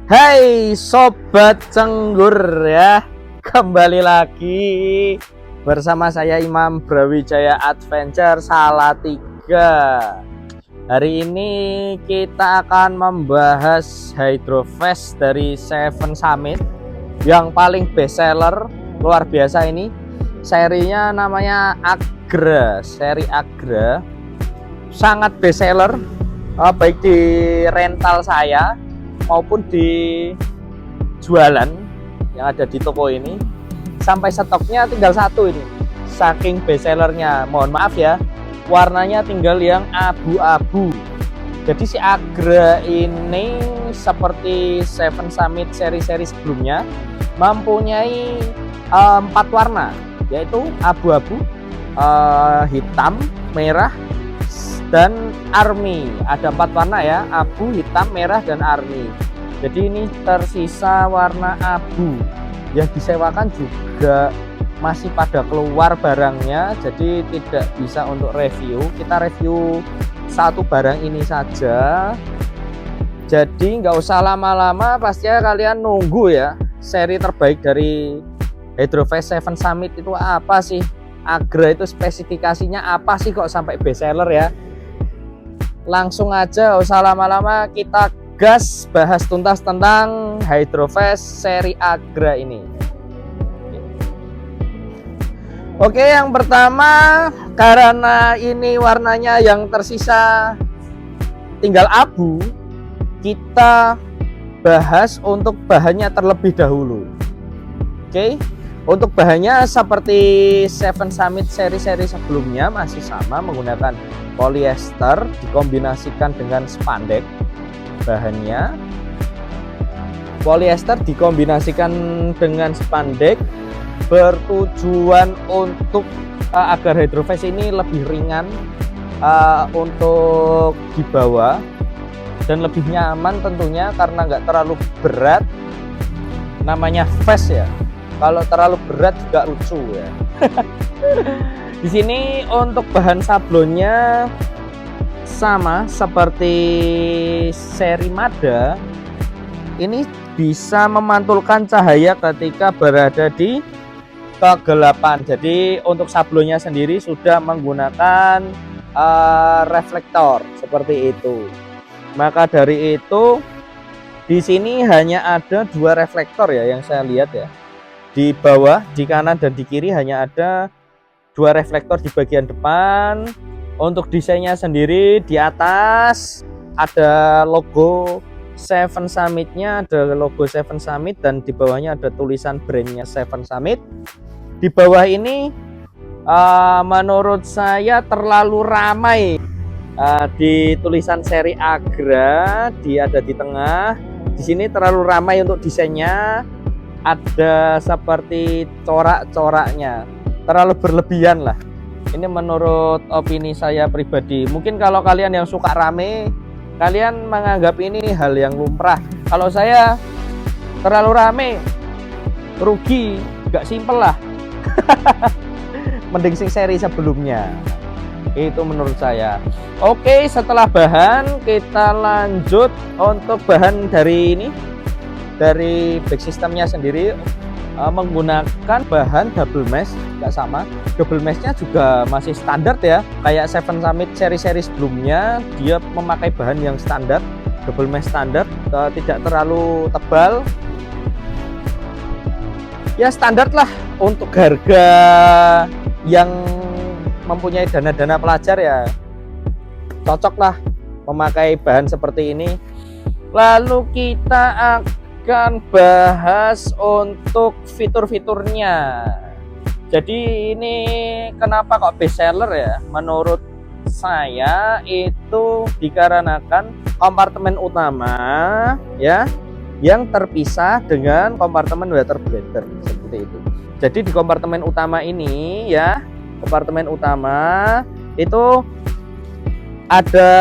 Hai Sobat Cenggur ya, kembali lagi bersama saya Imam Brawijaya Adventure Salatiga. Hari ini kita akan membahas Hydrofest dari Seven Summit yang paling best seller, luar biasa ini. Serinya namanya Agra, seri Agra, sangat best seller, baik di rental saya maupun di jualan yang ada di toko ini. Sampai stoknya tinggal satu ini, saking best sellernya. Mohon maaf ya, warnanya tinggal yang abu-abu. Jadi si Agra ini seperti Seven Summit seri-seri sebelumnya mempunyai 4 warna, yaitu abu-abu, hitam, merah, dan army. Ada 4 warna ya, abu, hitam, merah, dan army. Jadi ini tersisa warna abu. Yang disewakan juga masih pada keluar barangnya, jadi tidak bisa untuk review. Kita review satu barang ini saja. Jadi nggak usah lama-lama, pastinya kalian nunggu ya. Seri terbaik dari Hydrofest Seven Summit itu apa sih? Agra itu spesifikasinya apa sih kok sampai best seller ya? Langsung aja, usah lama-lama, kita gas bahas tuntas tentang Hydrofest seri Agra ini. Oke, yang pertama, karena ini warnanya yang tersisa tinggal abu, kita bahas untuk bahannya terlebih dahulu. Oke, untuk bahannya seperti Seven Summit seri-seri sebelumnya masih sama, menggunakan polyester dikombinasikan dengan spandek. Bahannya polyester dikombinasikan dengan spandek bertujuan untuk agar Hydrofest ini lebih ringan untuk dibawa dan lebih nyaman tentunya, karena nggak terlalu berat. Namanya vest ya, kalau terlalu berat juga lucu ya. Di sini untuk bahan sablonnya sama seperti seri Mada. Ini bisa memantulkan cahaya ketika berada di kegelapan. Jadi untuk sablonnya sendiri sudah menggunakan reflektor seperti itu. Maka dari itu di sini hanya ada 2 reflektor ya yang saya lihat ya. Di bawah, di kanan dan di kiri hanya ada 2 reflektor di bagian depan. Untuk desainnya sendiri, di atas ada logo Seven Summit-nya, ada logo Seven Summit, dan di bawahnya ada tulisan brandnya Seven Summit. Di bawah ini menurut saya terlalu ramai. Di tulisan seri Agra, dia ada di tengah. Di sini terlalu ramai untuk desainnya, ada seperti corak-coraknya, terlalu berlebihan lah. Ini menurut opini saya pribadi. Mungkin kalau kalian yang suka rame, kalian menganggap ini hal yang lumrah. Kalau saya terlalu rame, rugi, gak simpel lah. Mending sing seri sebelumnya. Itu menurut saya. Oke, setelah bahan kita lanjut untuk bahan dari ini. Dari back systemnya sendiri menggunakan bahan double mesh, nggak sama. Double meshnya juga masih standar ya, kayak Seven Summit seri-seri sebelumnya. Dia memakai bahan yang standar, double mesh standar, tidak terlalu tebal. Ya standar lah untuk harga yang mempunyai dana-dana pelajar ya, cocok lah memakai bahan seperti ini. Lalu kita akan bahas untuk fitur-fiturnya. Jadi ini kenapa kok best seller ya? Menurut saya itu dikarenakan kompartemen utama ya yang terpisah dengan kompartemen water blender seperti itu. Jadi di kompartemen utama ini ya, kompartemen utama itu ada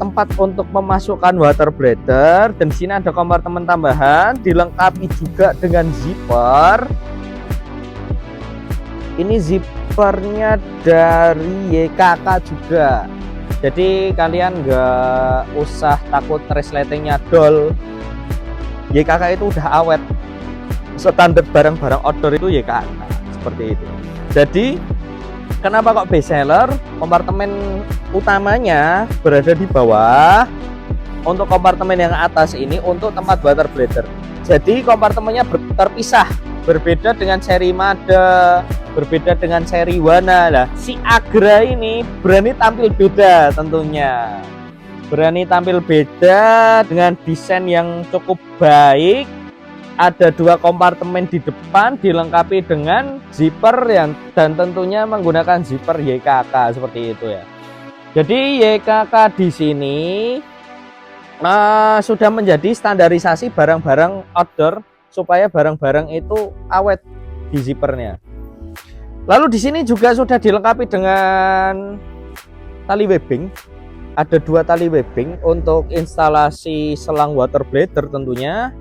tempat untuk memasukkan water bladder, dan di sini ada kompartemen tambahan dilengkapi juga dengan zipper. Ini zippernya dari YKK juga. Jadi kalian nggak usah takut resletingnya dol. YKK itu udah awet. Standar barang-barang outdoor itu YKK seperti itu. Jadi kenapa kok best seller? Kompartemen utamanya berada di bawah. Untuk kompartemen yang atas ini untuk tempat water bladder. Jadi kompartemennya terpisah, berbeda dengan seri Mada, berbeda dengan seri Wana. Lah, si Agra ini berani tampil beda tentunya. Berani tampil beda dengan desain yang cukup baik. Ada 2 kompartemen di depan dilengkapi dengan zipper dan tentunya menggunakan zipper YKK seperti itu ya. Jadi YKK di sini sudah menjadi standarisasi barang-barang outdoor supaya barang-barang itu awet di zippernya. Lalu di sini juga sudah dilengkapi dengan tali webbing. Ada 2 tali webbing untuk instalasi selang water bladder tentunya.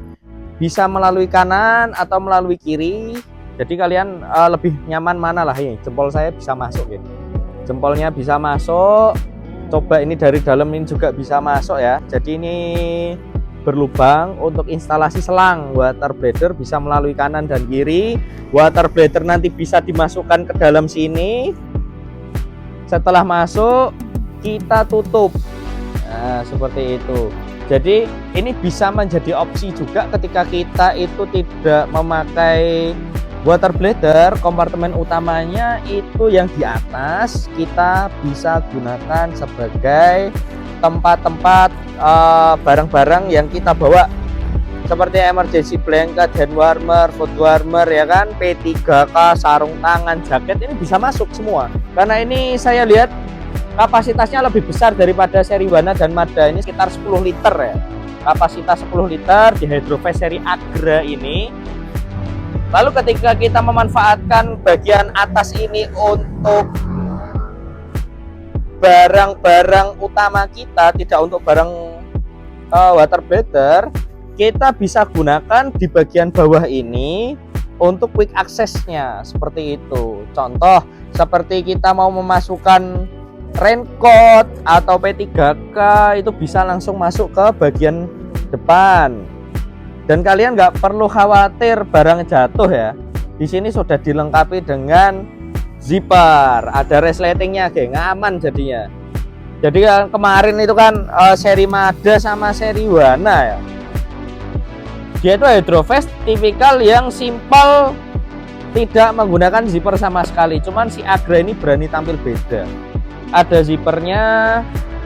Bisa melalui kanan atau melalui kiri. Jadi kalian lebih nyaman mana lah ini. Jempol saya bisa masuk gitu. Jempolnya bisa masuk. Coba ini dari dalam ini juga bisa masuk ya. Jadi ini berlubang untuk instalasi selang water bladder, bisa melalui kanan dan kiri. Water bladder nanti bisa dimasukkan ke dalam sini. Setelah masuk kita tutup. Nah, seperti itu. Jadi ini bisa menjadi opsi juga ketika kita itu tidak memakai water bladder, kompartemen utamanya itu yang di atas kita bisa gunakan sebagai tempat-tempat barang-barang yang kita bawa seperti emergency blanket, hand warmer, foot warmer ya kan, P3K, sarung tangan, jaket, ini bisa masuk semua. Karena ini saya lihat kapasitasnya lebih besar daripada seri Wana dan Mada, ini sekitar 10 liter ya. Kapasitas 10 liter di Hydrofast seri Agra ini. Lalu ketika kita memanfaatkan bagian atas ini untuk barang-barang utama kita, tidak untuk barang water bladder, kita bisa gunakan di bagian bawah ini untuk quick access-nya seperti itu. Contoh seperti kita mau memasukkan raincoat atau P3K itu bisa langsung masuk ke bagian depan. Dan kalian nggak perlu khawatir barang jatuh ya. Di sini sudah dilengkapi dengan zipper, ada resletingnya, geng, aman jadinya. Jadi kemarin itu kan seri Mada sama seri Wana ya. Dia itu Hydrofast tipikal yang simpel, tidak menggunakan zipper sama sekali. Cuman si Agra ini berani tampil beda. Ada zippernya.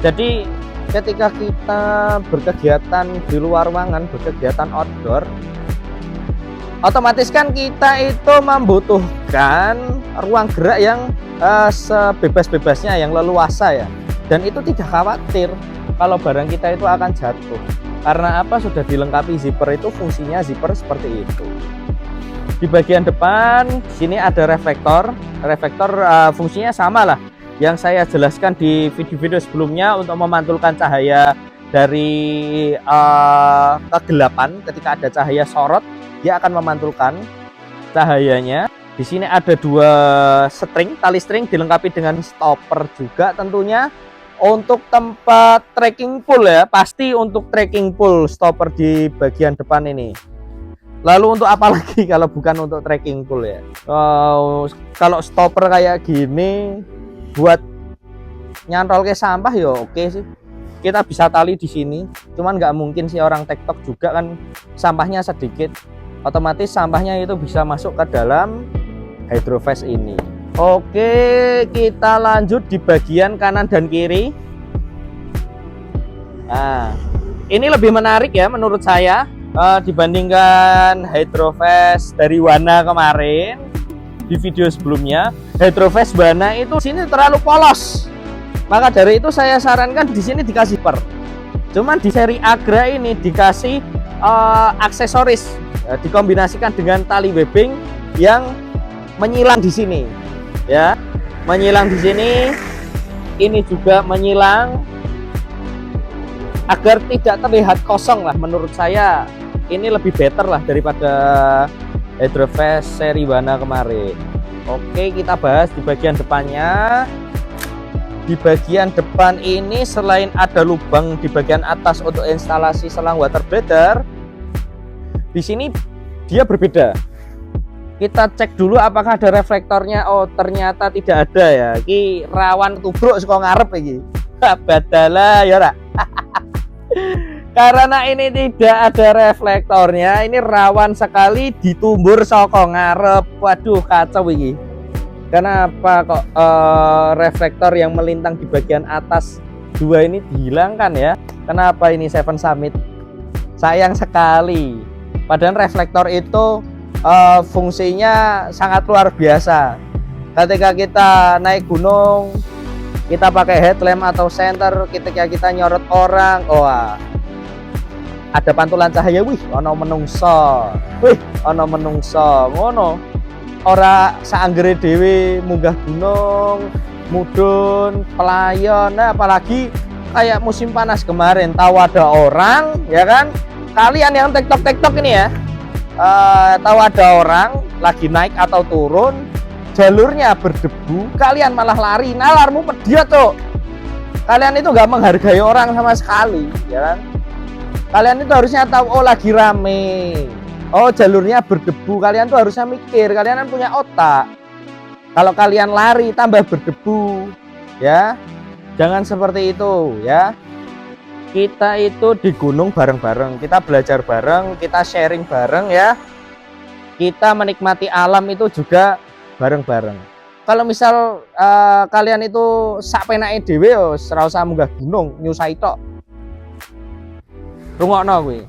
Jadi ketika kita berkegiatan di luar ruangan, berkegiatan outdoor, otomatis kan kita itu membutuhkan ruang gerak yang sebebas-bebasnya, yang leluasa ya. Dan itu tidak khawatir kalau barang kita itu akan jatuh. Karena apa? Sudah dilengkapi zipper, itu fungsinya zipper seperti itu. Di bagian depan sini ada reflektor. Reflektor fungsinya sama lah yang saya jelaskan di video-video sebelumnya, untuk memantulkan cahaya dari kegelapan. Ketika ada cahaya sorot, dia akan memantulkan cahayanya. Di sini ada 2 string, tali string dilengkapi dengan stopper juga tentunya. Untuk tempat trekking pole ya, pasti untuk trekking pole stopper di bagian depan ini. Lalu untuk apa lagi kalau bukan untuk trekking pole ya? Kalau stopper kayak gini buat nyantol ke sampah ya oke sih. Kita bisa tali di sini. Cuman nggak mungkin sih orang TikTok juga kan, sampahnya sedikit. Otomatis sampahnya itu bisa masuk ke dalam Hydrofast ini. Oke, kita lanjut di bagian kanan dan kiri. Nah, ini lebih menarik ya menurut saya dibandingkan Hydrofast dari Wana kemarin di video sebelumnya. Hydrofast Wana itu sini terlalu polos. Maka dari itu saya sarankan di sini dikasih per. Cuman di seri Agra ini dikasih aksesoris, dikombinasikan dengan tali webbing yang menyilang di sini. Ya, menyilang di sini, ini juga menyilang agar tidak terlihat kosong lah. Menurut saya ini lebih better lah daripada Hydrofast seri Wana kemarin. Oke, kita bahas di bagian depannya. Di bagian depan ini selain ada lubang di bagian atas untuk instalasi selang water bladder, Di sini dia berbeda. Kita cek dulu apakah ada reflektornya. Oh, ternyata tidak ada ya. Ini rawan tubruk saka ngarep iki. Badalah ya ora. Karena ini tidak ada reflektornya, ini rawan sekali ditumbur saka ngarep. Waduh, kacau iki. Kenapa kok reflektor yang melintang di bagian atas dua ini dihilangkan ya? Kenapa ini Seven Summit? Sayang sekali. Padahal reflektor itu fungsinya sangat luar biasa. Ketika kita naik gunung, kita pakai headlamp atau senter, ketika kita nyorot orang, ada pantulan cahaya, wih, ono menungso, ngono. Ora saanggere dhewe munggah gunung, mudhun, pelayon, nah apalagi kayak musim panas kemarin, tahu ada orang, ya kan? Kalian yang TikTok ini ya, tahu ada orang lagi naik atau turun, jalurnya berdebu, kalian malah lari, nalarmu pedia tuh. Kalian itu nggak menghargai orang sama sekali, ya kan? Kalian itu harusnya tahu, oh lagi rame, oh jalurnya berdebu, kalian tuh harusnya mikir, kalian kan punya otak. Kalau kalian lari tambah berdebu, ya jangan seperti itu ya. Kita itu di gunung bareng-bareng, kita belajar bareng, kita sharing bareng ya. Kita menikmati alam itu juga bareng-bareng. Kalau misal kalian itu sak penake dhewe yo ora usah munggah gunung, nyusahi tok. Rungokno kuwi.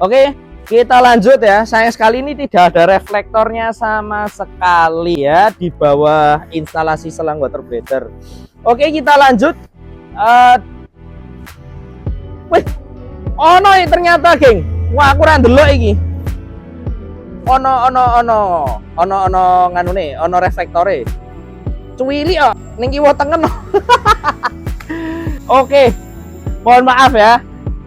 Oke, kita lanjut ya. Sayang sekali ini tidak ada reflektornya sama sekali ya di bawah instalasi selang water breather. Oke, kita lanjut. Wih, ono ternyata geng. Wah, aku ora ndelok iki. Ono nganune, ono reflektore. Cuwili kok ning kiwa tengen. Oke. Mohon maaf ya.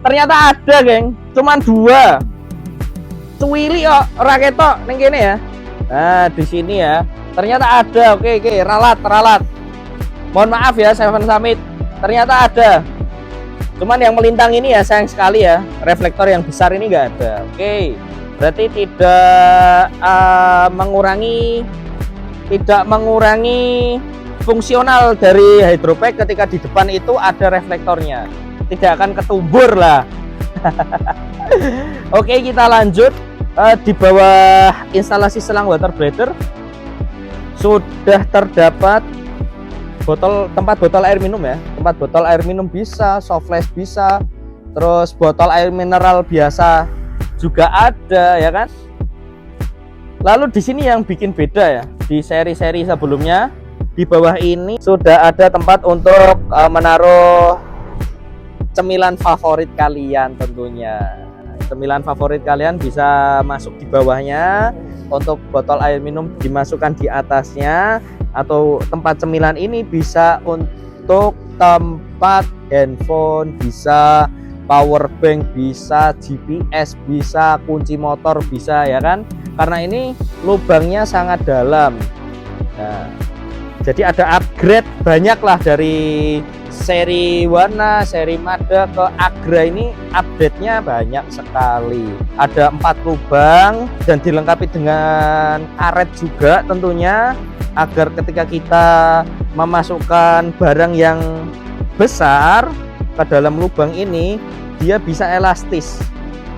Ternyata ada, geng. Cuman 2. Cuwili kok ora ketok ning kene ya. Nah, di sini ya. Ternyata ada. Oke, ralat. Mohon maaf ya Seven Summit. Ternyata ada. Cuman yang melintang ini ya sayang sekali ya, reflektor yang besar ini nggak ada. Oke, berarti tidak mengurangi fungsional dari hydropack ketika di depan itu ada reflektornya. Tidak akan ketumbur lah. Oke, kita lanjut. Di bawah instalasi selang water breather sudah terdapat tempat botol air minum ya. Tempat botol air minum bisa, soft flask bisa, terus botol air mineral biasa juga ada ya kan. Lalu di sini yang bikin beda ya, di seri-seri sebelumnya di bawah ini sudah ada tempat untuk menaruh cemilan favorit kalian tentunya. Cemilan favorit kalian bisa masuk di bawahnya, untuk botol air minum dimasukkan di atasnya, atau tempat cemilan ini bisa untuk tempat handphone, bisa power bank, bisa GPS, bisa kunci motor, bisa ya kan, karena ini lubangnya sangat dalam. Nah, jadi ada upgrade banyak lah dari seri Wana, seri Mada ke Agra ini, update-nya banyak sekali. Ada 4 lubang dan dilengkapi dengan karet juga tentunya, agar ketika kita memasukkan barang yang besar ke dalam lubang ini, dia bisa elastis,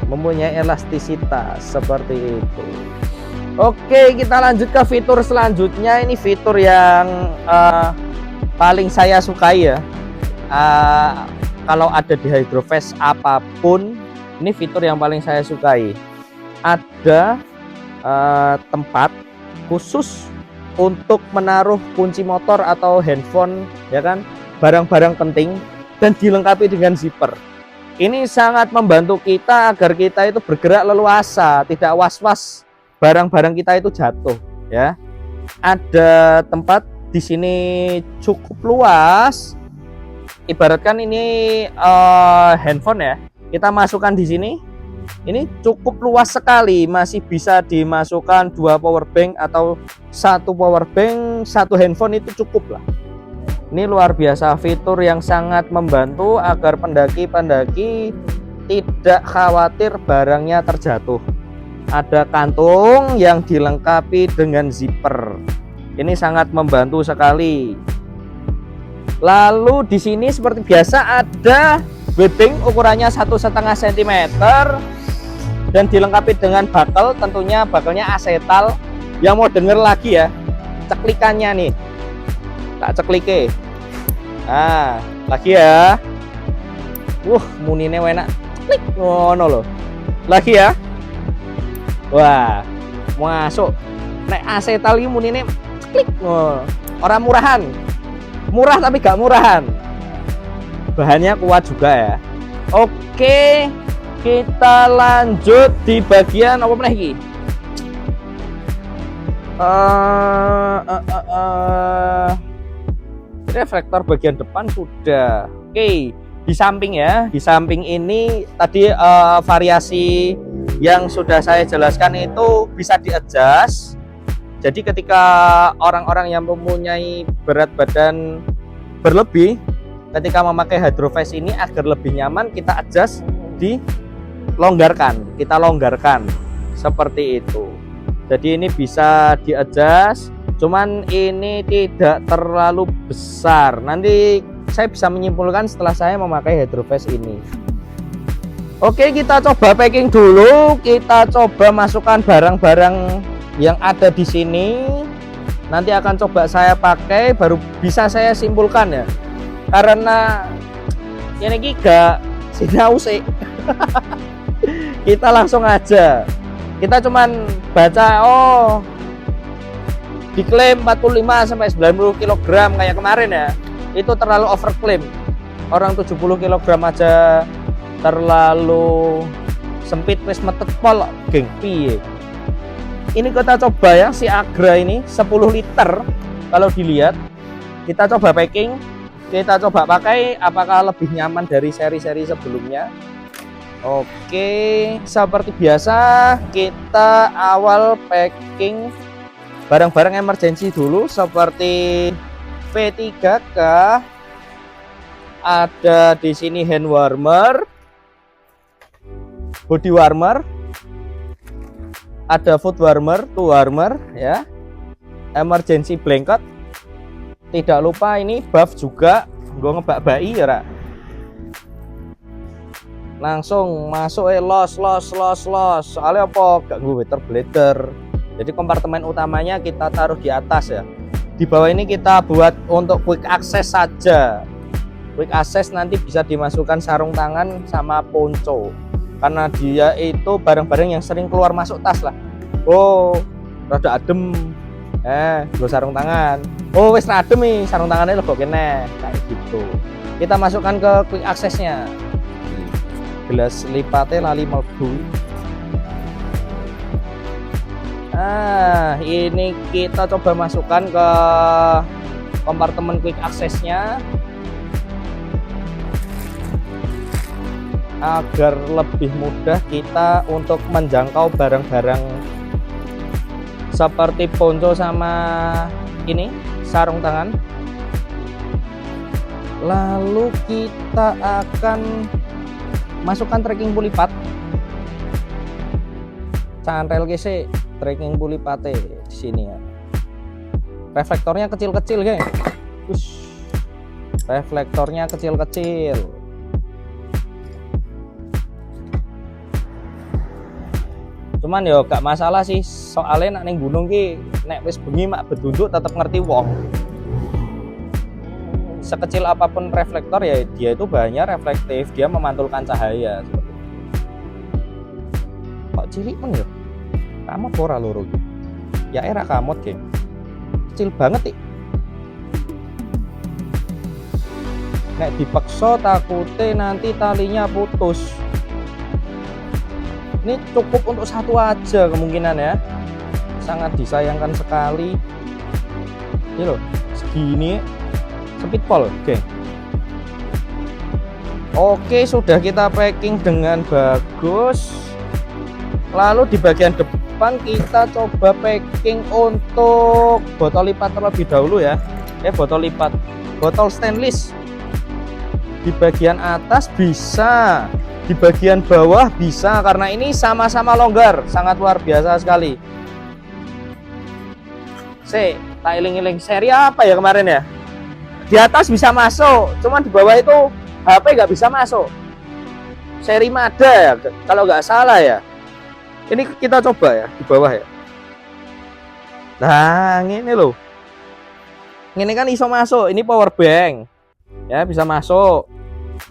mempunyai elastisitas seperti itu. Oke, kita lanjut ke fitur selanjutnya. Ini fitur yang paling saya sukai ya. Kalau ada di Hydrofast apapun, ini fitur yang paling saya sukai. Ada tempat khusus untuk menaruh kunci motor atau handphone ya kan, barang-barang penting, dan dilengkapi dengan zipper. Ini sangat membantu kita agar kita itu bergerak leluasa, tidak was-was barang-barang kita itu jatuh ya. Ada tempat di sini cukup luas. Ibaratkan ini handphone ya, kita masukkan di sini. Ini cukup luas sekali, masih bisa dimasukkan 2 power bank atau 1 power bank, 1 handphone itu cukup lah. Ini luar biasa, fitur yang sangat membantu agar pendaki-pendaki tidak khawatir barangnya terjatuh. Ada kantung yang dilengkapi dengan zipper. Ini sangat membantu sekali. Lalu di sini seperti biasa ada webbing ukurannya 1,5 cm dan dilengkapi dengan bakel, tentunya bakelnya asetal. Yang mau denger lagi ya, ceklikannya nih, tak ceklike. Nah, lagi ya. Munine enak. Klik ngono loh. Lagi ya. Wah, masuk. Nek asetal iki munine klik ngono. Orang murahan. Murah tapi gak murahan. Bahannya kuat juga ya. Oke, kita lanjut di bagian apa meneh iki? Reflektor bagian depan sudah. Oke, di samping ya, di samping ini tadi variasi yang sudah saya jelaskan itu bisa di-adjust. Jadi ketika orang-orang yang mempunyai berat badan berlebih, ketika memakai Hydroface ini agar lebih nyaman, kita adjust, kita longgarkan seperti itu. Jadi ini bisa di-adjust, cuman ini tidak terlalu besar. Nanti saya bisa menyimpulkan setelah saya memakai Hydroface ini. Oke, kita coba packing dulu. Kita coba masukkan barang-barang yang ada di sini. Nanti akan coba saya pakai, baru bisa saya simpulkan ya. Karena ini gak sinau sih. Kita langsung aja. Kita cuman baca, diklaim 45 sampai 90 kg kayak kemarin ya. Itu terlalu overklaim. Orang 70 kg aja terlalu sempit, wis metet pol geng piye. Ini kita coba ya, si Agra ini 10 liter. Kalau dilihat, kita coba packing, kita coba pakai, apakah lebih nyaman dari seri-seri sebelumnya. Oke, seperti biasa kita awal packing barang-barang emergency dulu, seperti P3K. Ada di sini hand warmer, body warmer, ada foot warmer, toe warmer ya, emergency blanket. Tidak lupa ini buff juga, gue ngebak-baki ya Ra. Langsung masuk los. Soalnya apa? Gak gue water bladder. Jadi kompartemen utamanya kita taruh di atas ya. Di bawah ini kita buat untuk quick access saja. Quick access nanti bisa dimasukkan sarung tangan sama ponco. Karena dia itu barang-barang yang sering keluar masuk tas lah. Rada adem. Gue sarung tangan. Wes adem nih, sarung tangannya lebok kene. Kayak gitu. Kita masukkan ke quick accessnya. Gelas lipatnya lali mlebu. Ini kita coba masukkan ke kompartemen quick accessnya agar lebih mudah kita untuk menjangkau barang-barang seperti ponco sama ini sarung tangan. Lalu kita akan masukkan trekking pulipat, cantel kese trekking pulipate di sini ya. Reflektornya kecil-kecil geng. Reflektornya kecil-kecil. Cuman yo gak masalah sih, soalnya nak ning gunung ki nek wis bengi mak betunduk tetap ngerti wong. Sekecil apapun reflektor ya dia itu bahannya reflektif, dia memantulkan cahaya. Kok cilik pun ya? Kamot ora loro iki. Ya era kamot, geng. Kecil banget sih. Nek dipaksa takute nanti talinya putus. Ini cukup untuk satu aja kemungkinan ya. Sangat disayangkan sekali. Ini loh, segini speedpol, geng. Oke, sudah kita packing dengan bagus. Lalu di bagian depan kita coba packing untuk botol lipat terlebih dahulu ya. Botol lipat, botol stainless. Di bagian atas bisa Di bagian bawah bisa, karena ini sama-sama longgar, sangat luar biasa sekali. Tak iling-iling seri apa ya kemarin ya? Di atas bisa masuk, cuman di bawah itu HP nggak bisa masuk. Seri Mada ya, kalau nggak salah ya. Ini kita coba ya di bawah ya. Nah, ini loh. Ini kan iso masuk, ini power bank. Ya, bisa masuk.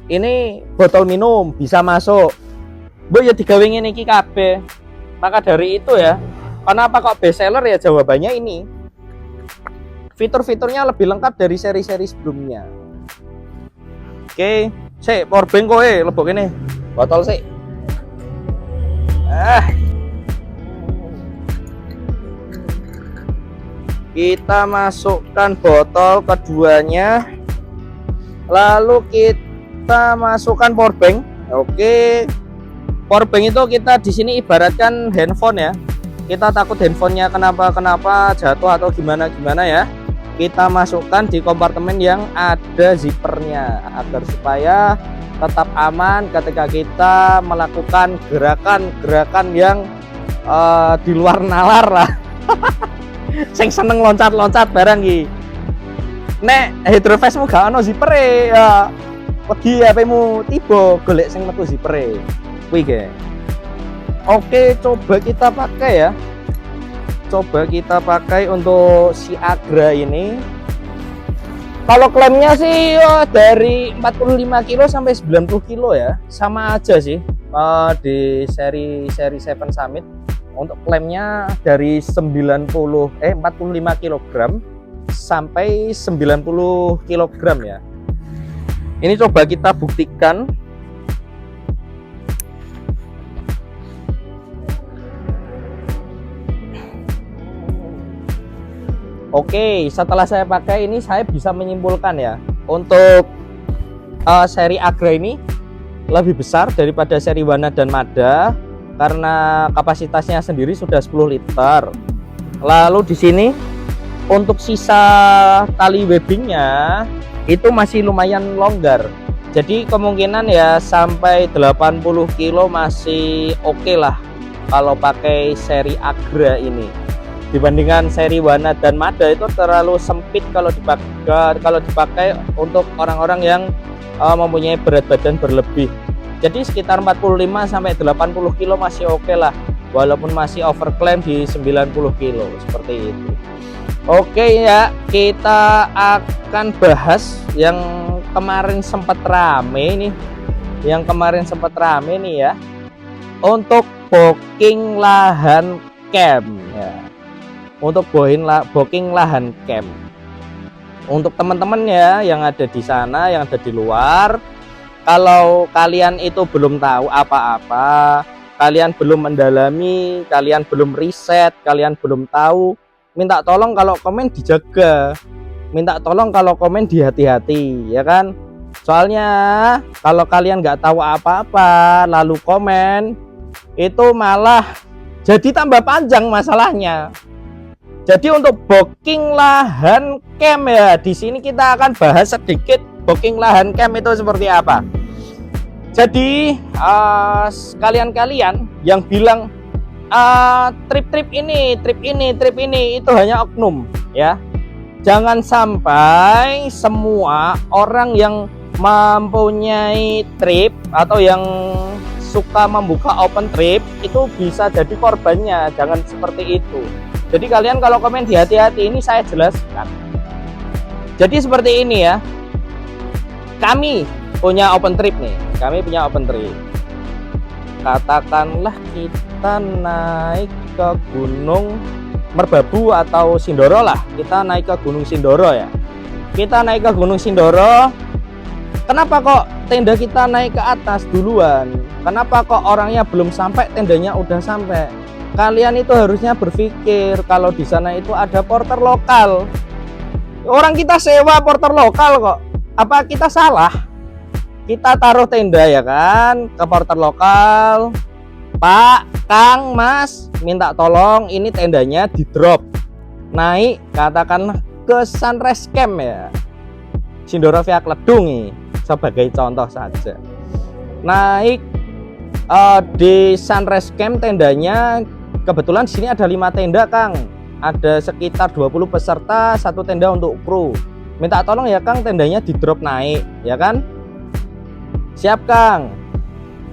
Ini botol minum bisa masuk. Bu ya digawe ngene iki kabeh. Maka dari itu ya, kenapa kok best seller ya, jawabannya ini. Fitur-fiturnya lebih lengkap dari seri-seri sebelumnya. Oke, power bank kowe lebok ini. Botol sih. Kita masukkan botol keduanya. Lalu kita masukkan power bank. Oke. Power bank itu kita di sini ibaratkan handphone ya. Kita takut handphonenya kenapa jatuh atau gimana ya. Kita masukkan di kompartemen yang ada zippernya agar supaya tetap aman ketika kita melakukan gerakan-gerakan yang di luar nalar lah. Sing seneng loncat-loncat barang iki. Nek hydrofastmu gak ono zipper ya. Wedi HP-mu tiba golek sing metu zipper. Kuwi ge. Oke, coba kita pakai ya. Coba kita pakai untuk si Agra ini. Kalau klaimnya sih dari 45 kilo sampai 90 kilo ya. Sama aja sih di seri 7 Summit. Untuk klaimnya dari 45 kg sampai 90 kg ya. Ini coba kita buktikan. Oke, setelah saya pakai ini saya bisa menyimpulkan ya, untuk seri Agra ini lebih besar daripada seri Wana dan Mada karena kapasitasnya sendiri sudah 10 liter. Lalu di sini untuk sisa tali webbingnya itu masih lumayan longgar. Jadi kemungkinan ya sampai 80 kilo masih oke lah kalau pakai seri Agra ini. Dibandingkan seri Wana dan Mada itu terlalu sempit kalau dipakai untuk orang-orang yang mempunyai berat badan berlebih. Jadi sekitar 45 sampai 80 kilo masih oke lah, walaupun masih overclaim di 90 kilo seperti itu. Oke ya, kita akan bahas yang kemarin sempat rame nih. Ya. Untuk booking lahan camp ya. Untuk booking lahan camp. Untuk teman-teman ya yang ada di sana, yang ada di luar, kalau kalian itu belum tahu apa-apa, kalian belum mendalami, kalian belum riset, kalian belum tahu, minta tolong kalau komen dijaga, minta tolong kalau komen dihati-hati, ya kan? Soalnya kalau kalian nggak tahu apa-apa lalu komen, itu malah jadi tambah panjang masalahnya. Jadi untuk booking lahan camp ya, di sini kita akan bahas sedikit booking lahan camp itu seperti apa. Jadi kalian-kalian yang bilang trip ini itu hanya oknum ya. Jangan sampai semua orang yang mempunyai trip atau yang suka membuka open trip itu bisa jadi korbannya. Jangan seperti itu. Jadi kalian kalau komen hati-hati, ini saya jelaskan. Jadi seperti ini ya. Kami punya open trip nih. Katakanlah kita naik ke Gunung Merbabu atau Sindoro lah. Kita naik ke Gunung Sindoro ya. Kenapa kok tenda kita naik ke atas duluan? Kenapa kok orangnya belum sampai, tendanya udah sampai? Kalian itu harusnya berpikir kalau di sana itu ada porter lokal. Orang kita sewa porter lokal kok. Apa kita salah? Kita taruh tenda ya kan ke porter lokal. Pak, Kang, Mas, minta tolong ini tendanya di drop. Naik katakanlah ke Sunrise Camp ya. Sindoro Via Kledung nih sebagai contoh saja. Naik Di Sunrise Camp tendanya kebetulan di sini ada 5 tenda, Kang. Ada sekitar 20 peserta, 1 tenda untuk kru. Minta tolong ya, Kang, tendanya di drop naik, ya kan? Siap, Kang.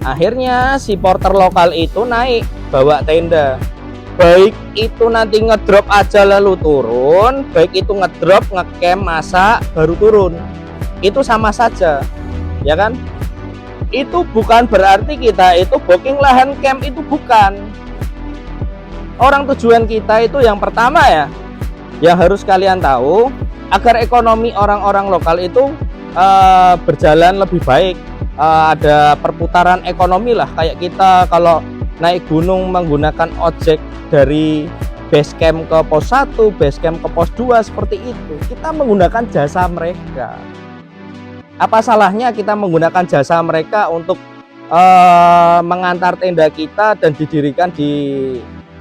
Akhirnya si porter lokal itu naik bawa tenda. Baik itu nanti ngedrop aja lalu turun, baik itu ngedrop, ngecamp, masak, baru turun. Itu sama saja, ya kan? Itu bukan berarti kita itu booking lahan camp, itu bukan. Orang tujuan kita itu yang pertama ya, yang harus kalian tahu, agar ekonomi orang-orang lokal itu berjalan lebih baik. Ada perputaran ekonomi lah, kayak kita kalau naik gunung menggunakan ojek dari base camp ke pos 1, base camp ke pos 2, seperti itu. Kita menggunakan jasa mereka. Apa salahnya kita menggunakan jasa mereka untuk mengantar tenda kita dan didirikan di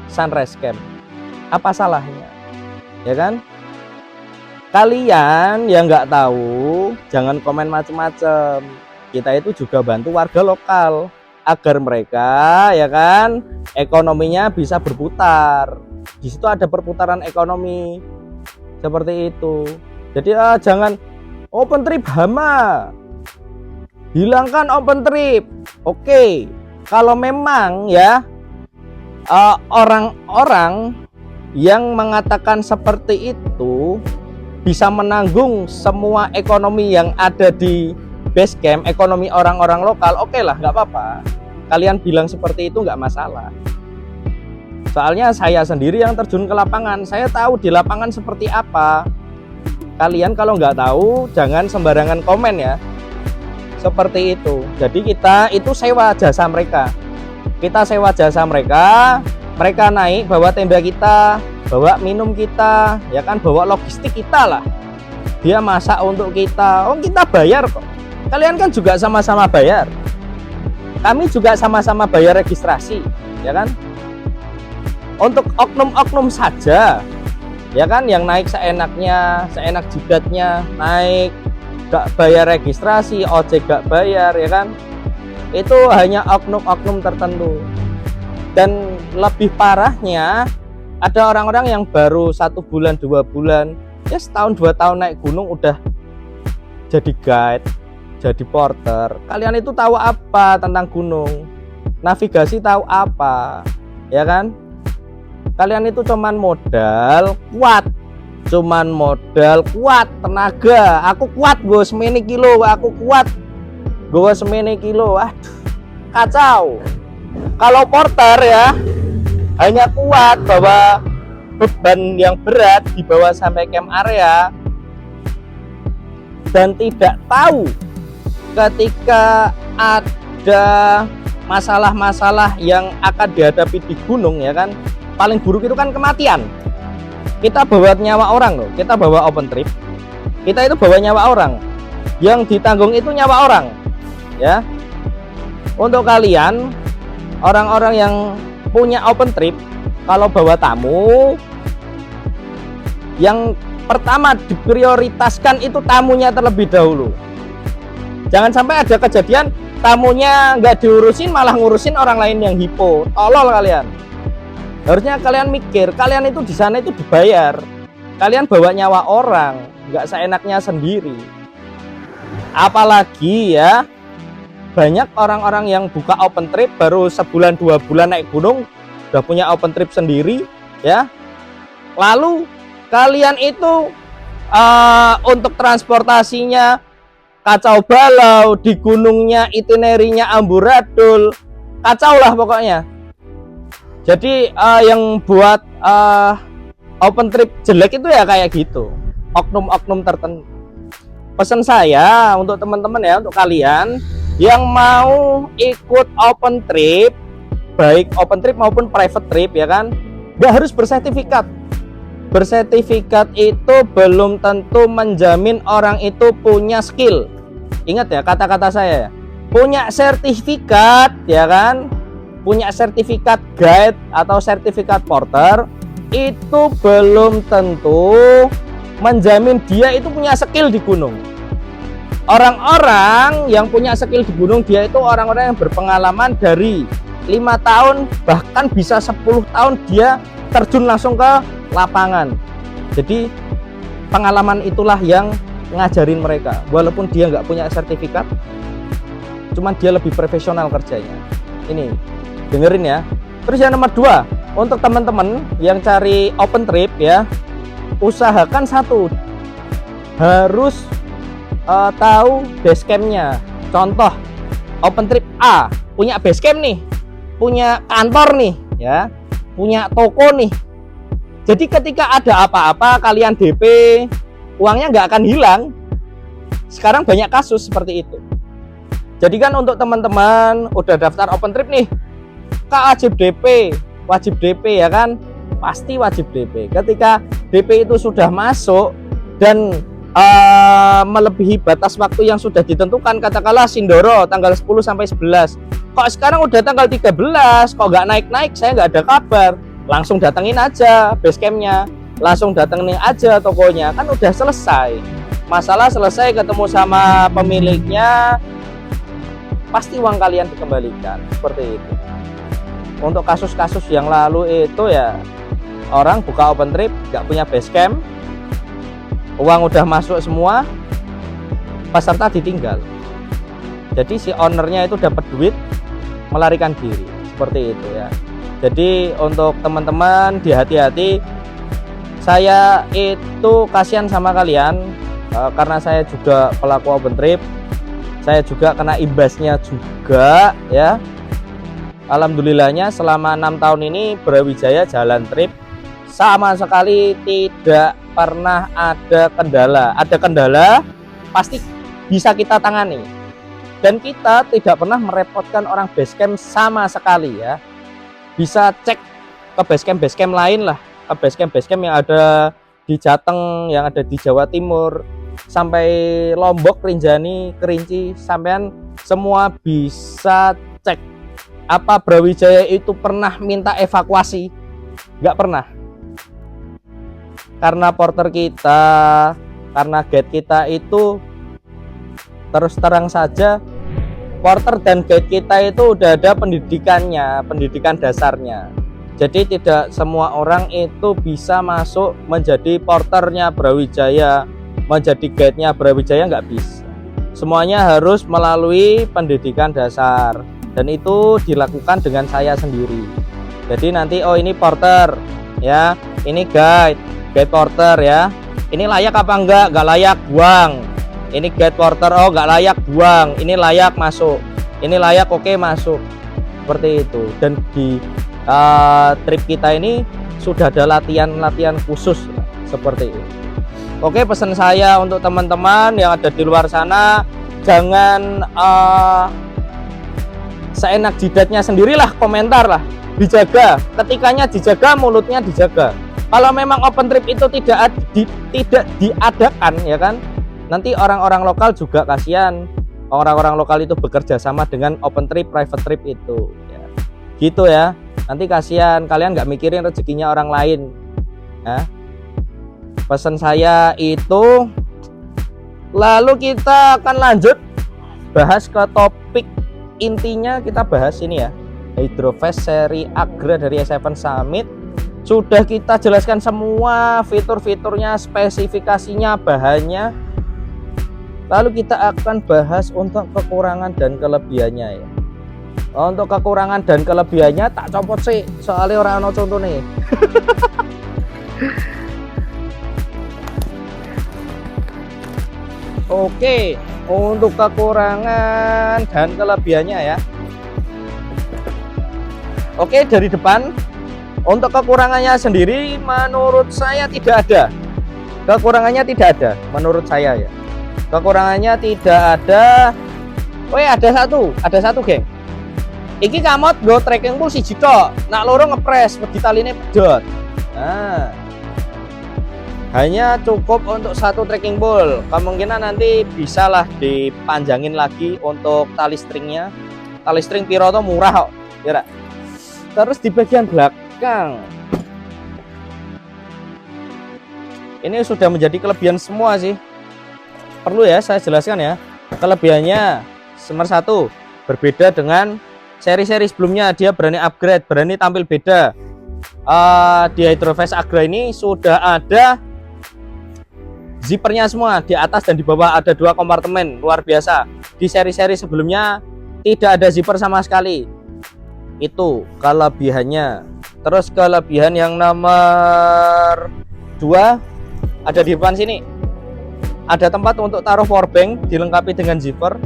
Sunrise Camp? Apa salahnya? Ya kan? Kalian yang nggak tahu jangan komen macem-macem. Kita itu juga bantu warga lokal agar mereka, ya kan, ekonominya bisa berputar. Di situ ada perputaran ekonomi seperti itu. Jadi jangan open trip hama, hilangkan open trip. Oke, kalau memang ya orang-orang yang mengatakan seperti itu bisa menanggung semua ekonomi yang ada di base camp, ekonomi orang-orang lokal, oke lah, nggak apa-apa. Kalian bilang seperti itu nggak masalah. Soalnya saya sendiri yang terjun ke lapangan, saya tahu di lapangan seperti apa. Kalian kalau nggak tahu jangan sembarangan komen ya. Seperti itu. Jadi kita itu sewa jasa mereka. Kita sewa jasa mereka, mereka naik bawa tenda kita, bawa minum kita, ya kan, bawa logistik kita lah. Dia masak untuk kita, kita bayar kok. Kalian kan juga sama-sama bayar. Kami juga sama-sama bayar registrasi, ya kan? Untuk oknum-oknum saja, ya kan, yang naik seenaknya, seenak jidatnya, naik gak bayar registrasi, ojek gak bayar, ya kan? Itu hanya oknum-oknum tertentu. Dan lebih parahnya, ada orang-orang yang baru 1 bulan, 2 bulan, ya setahun 2 tahun naik gunung udah jadi guide, jadi porter. Kalian itu tahu apa tentang gunung? Navigasi tahu apa? Ya kan? Kalian itu cuman modal kuat. Cuman modal kuat, tenaga. Aku kuat gue semini kilo, aku kuat gue semini kilo. Aduh, kacau. Kalau porter ya hanya kuat bawa beban yang berat dibawa sampai camp area dan tidak tahu ketika ada masalah-masalah yang akan dihadapi di gunung, ya kan, paling buruk itu kan kematian. Kita bawa nyawa orang loh, kita bawa open trip, kita itu bawa nyawa orang, yang ditanggung itu nyawa orang, ya. Untuk kalian orang-orang yang punya open trip, kalau bawa tamu, yang pertama diprioritaskan itu tamunya terlebih dahulu. Jangan sampai ada kejadian tamunya nggak diurusin, malah ngurusin orang lain yang hipo. Tolol kalian. Harusnya kalian mikir, kalian itu di sana itu dibayar. Kalian bawa nyawa orang, nggak seenaknya sendiri. Apalagi ya, banyak orang-orang yang buka open trip baru sebulan 2 bulan naik gunung udah punya open trip sendiri, ya. Lalu kalian itu untuk transportasinya kacau balau, di gunungnya itinerinya amburadul, kacau lah pokoknya. Jadi yang buat open trip jelek itu ya kayak gitu, oknum-oknum tertentu. Pesan saya untuk teman-teman ya, untuk kalian yang mau ikut open trip, baik open trip maupun private trip, ya kan, nggak harus bersertifikat. Bersertifikat itu belum tentu menjamin orang itu punya skill. Ingat ya kata-kata saya, punya sertifikat, ya kan, punya sertifikat guide atau sertifikat porter itu belum tentu menjamin dia itu punya skill di gunung. Orang-orang yang punya skill di gunung dia itu orang-orang yang berpengalaman dari 5 tahun bahkan bisa 10 tahun dia terjun langsung ke lapangan. Jadi pengalaman itulah yang ngajarin mereka, walaupun dia nggak punya sertifikat, cuman dia lebih profesional kerjanya. Ini dengerin ya. Terus yang nomor 2, untuk teman-teman yang cari open trip ya, usahakan satu, harus tahu base campnya. Contoh open trip A punya base camp nih, punya kantor nih ya, punya toko nih. Jadi ketika ada apa-apa kalian DP, uangnya nggak akan hilang. Sekarang banyak kasus seperti itu. Jadi kan untuk teman-teman udah daftar open trip nih, Kak wajib DP ya kan? Pasti wajib DP. Ketika DP itu sudah masuk dan melebihi batas waktu yang sudah ditentukan, katakanlah Sindoro tanggal 10 sampai 11. Kok sekarang udah tanggal 13, kok nggak naik-naik, saya nggak ada kabar. Langsung datengin aja base campnya, langsung datengin aja tokonya, kan udah selesai. Masalah selesai, ketemu sama pemiliknya, pasti uang kalian dikembalikan. Seperti itu. Untuk kasus-kasus yang lalu itu ya, orang buka open trip nggak punya base camp, uang udah masuk semua, peserta ditinggal. Jadi si ownernya itu dapat duit, melarikan diri. Seperti itu ya. Jadi untuk teman-teman hati-hati. Saya itu kasihan sama kalian, karena saya juga pelaku open trip. Saya juga kena imbasnya juga ya. Alhamdulillahnya selama 6 tahun ini Brawijaya jalan trip sama sekali tidak pernah ada kendala. Ada kendala pasti bisa kita tangani, dan kita tidak pernah merepotkan orang base camp sama sekali ya. Bisa cek ke base camp lain lah, ke base camp yang ada di Jateng, yang ada di Jawa Timur, sampai Lombok, Rinjani, Kerinci, sampean semua bisa cek. Apa Brawijaya itu pernah minta evakuasi? Nggak pernah. Karena porter kita, karena guide kita itu, terus terang saja, porter dan guide kita itu udah ada pendidikannya, pendidikan dasarnya. Jadi tidak semua orang itu bisa masuk menjadi porternya Brawijaya, menjadi guide-nya Brawijaya, nggak bisa. Semuanya harus melalui pendidikan dasar, dan itu dilakukan dengan saya sendiri. Jadi nanti oh ini porter ya, ini guide porter ya, ini layak apa enggak, layak buang. Ini guide porter, oh nggak layak buang, ini layak masuk, ini layak oke masuk. Seperti itu. Dan di trip kita ini sudah ada latihan khusus seperti itu. Oke, pesan saya untuk teman-teman yang ada di luar sana, jangan seenak jidatnya sendirilah, komentar lah, dijaga, ketikanya dijaga, mulutnya dijaga. Kalau memang open trip itu tidak diadakan ya kan, nanti orang-orang lokal juga kasihan. Orang-orang lokal itu bekerja sama dengan open trip, private trip itu ya. Gitu ya, nanti kasihan, kalian nggak mikirin rezekinya orang lain ya. Pesan saya itu. Lalu kita akan lanjut bahas ke topik intinya. Kita bahas ini ya, Hydrofast seri Agra dari S7 Summit. Sudah kita jelaskan semua fitur-fiturnya, spesifikasinya, bahannya. Lalu kita akan bahas untuk kekurangan dan kelebihannya ya. Untuk kekurangan dan kelebihannya tak copot sih, soalnya orang ono contoh nih. Oke, untuk kekurangan dan kelebihannya ya. Oke, dari depan. Untuk kekurangannya sendiri menurut saya tidak ada. Kekurangannya tidak ada menurut saya ya. Kekurangannya tidak ada. Ada satu geng. Iki kamot go trekking pool siji tok. Nak loro ngepres wedi taline pedot. Nah, hanya cukup untuk satu trekking pole. Kemungkinan nanti bisalah dipanjangin lagi untuk tali stringnya. Tali string piro to murah kok, ya. Terus di bagian belakang, ini sudah menjadi kelebihan semua sih. Perlu ya saya jelaskan ya. Kelebihannya nomor 1, berbeda dengan seri-seri sebelumnya, dia berani upgrade, berani tampil beda. Di Hydroface Agra ini sudah ada zippernya semua, di atas dan di bawah ada 2 kompartemen, luar biasa. Di seri-seri sebelumnya tidak ada zipper sama sekali. Itu kelebihannya. Terus kelebihan yang nomor 2 ada di depan sini. Ada tempat untuk taruh powerbank, dilengkapi dengan zipper,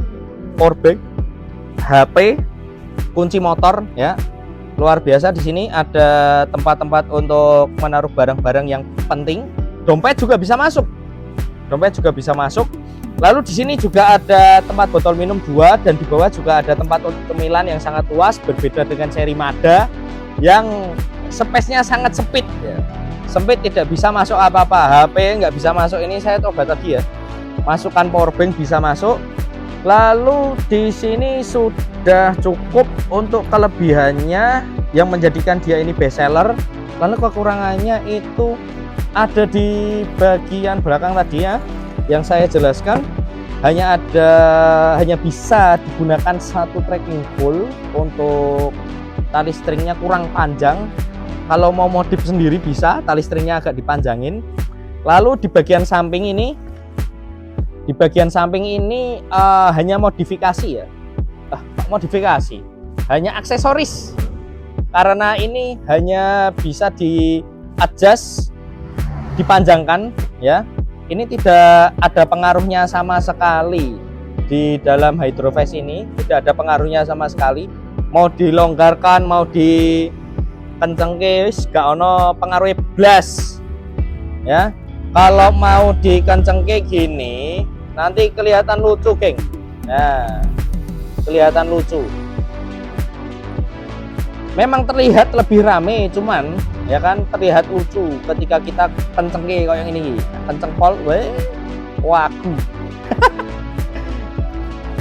powerbank, HP, kunci motor ya. Luar biasa. Di sini ada tempat-tempat untuk menaruh barang-barang yang penting. Dompet juga bisa masuk. Dompet juga bisa masuk. Lalu di sini juga ada tempat botol minum 2 dan di bawah juga ada tempat untuk cemilan yang sangat luas, berbeda dengan seri Mada yang space-nya sangat sempit ya. Sempit, tidak bisa masuk apa-apa. HP nggak bisa masuk, ini saya coba tadi ya. Masukkan powerbank bisa masuk. Lalu di sini sudah cukup untuk kelebihannya yang menjadikan dia ini best seller. Lalu kekurangannya itu ada di bagian belakang tadi ya, yang saya jelaskan. Hanya bisa digunakan 1 trekking pole, untuk tali stringnya kurang panjang. Kalau mau modif sendiri bisa, tali stringnya agak dipanjangin. Lalu di bagian samping ini hanya modifikasi ya, modifikasi, hanya aksesoris, karena ini hanya bisa di adjust, dipanjangkan ya. Ini tidak ada pengaruhnya sama sekali di dalam Hydroface ini, tidak ada pengaruhnya sama sekali. Mau dilonggarkan, mau dikencengke, gak ono pengaruhnya blas ya. Kalau mau dikencengke gini nanti kelihatan lucu geng. Nah, kelihatan lucu. Memang terlihat lebih rame, cuman ya kan terlihat lucu ketika kita kencengke kayak ini, kenceng pol, wagu.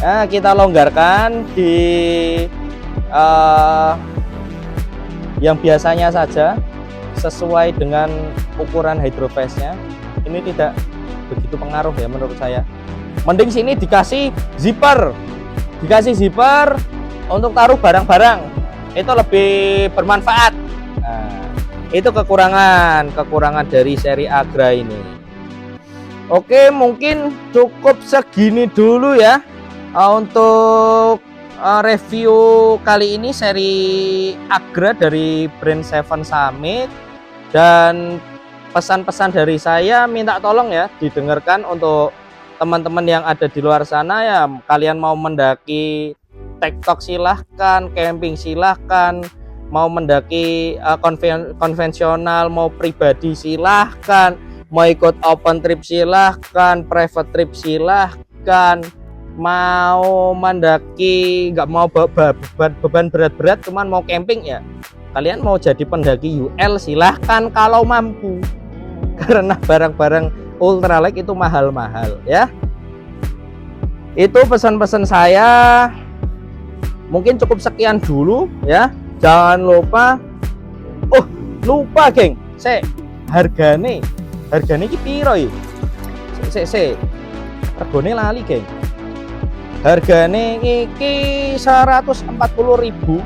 Nah, kita longgarkan di yang biasanya saja sesuai dengan ukuran Hydroface-nya. Ini tidak begitu pengaruh ya menurut saya. Mending sini dikasih zipper untuk taruh barang-barang, itu lebih bermanfaat. Nah, itu kekurangan dari seri Agra ini. Oke, mungkin cukup segini dulu ya untuk review kali ini seri Agra dari brand Seven Summit. Dan pesan-pesan dari saya minta tolong ya didengarkan untuk teman-teman yang ada di luar sana ya. Kalian mau mendaki TikTok silahkan, camping silahkan, mau mendaki konvensional, mau pribadi silahkan, mau ikut open trip silahkan, private trip silahkan, mau mendaki nggak mau beban berat-berat, cuman mau camping ya, kalian mau jadi pendaki UL silahkan kalau mampu, karena barang-barang ultralight itu mahal-mahal ya. Itu pesan-pesan saya. Mungkin cukup sekian dulu ya. Jangan lupa, geng, hargane iki piro ya? Regane lali geng. Hargane iki 140.000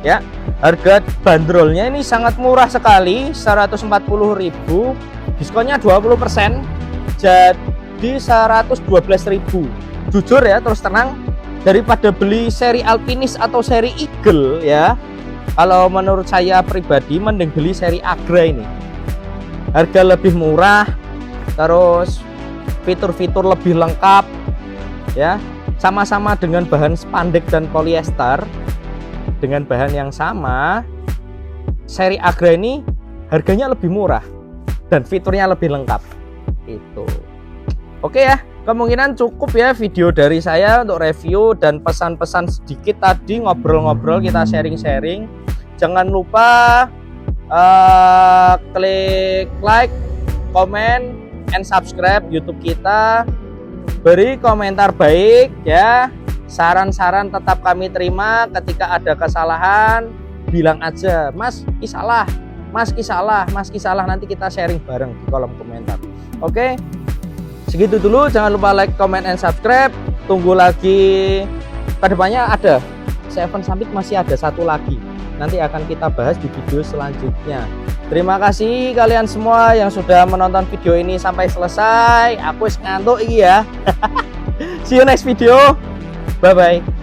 ya. Harga bandrolnya ini sangat murah sekali, 140.000. Diskonnya 20%, jadi 112.000. Jujur ya, terus terang, daripada beli seri Alpinis atau seri Eagle ya, kalau menurut saya pribadi mending beli seri Agra ini. Harga lebih murah, terus fitur-fitur lebih lengkap ya, sama-sama dengan bahan spandek dan polyester, dengan bahan yang sama. Seri Agra ini harganya lebih murah dan fiturnya lebih lengkap. Itu oke ya, kemungkinan cukup ya video dari saya untuk review dan pesan-pesan sedikit tadi, ngobrol-ngobrol, kita sharing-sharing. Jangan lupa klik like, comment, and subscribe YouTube kita. Beri komentar baik ya, saran-saran tetap kami terima. Ketika ada kesalahan bilang aja, Mas Ki salah, Mas Ki salah, Mas Ki salah, nanti kita sharing bareng di kolom komentar. Oke, segitu dulu. Jangan lupa like, comment, and subscribe. tunggu lagi kedepannya ada Seven Summit, masih ada satu lagi, nanti akan kita bahas di video selanjutnya. Terima kasih kalian semua yang sudah menonton video ini sampai selesai. Aku ngantuk iki ya. See you next video, bye bye.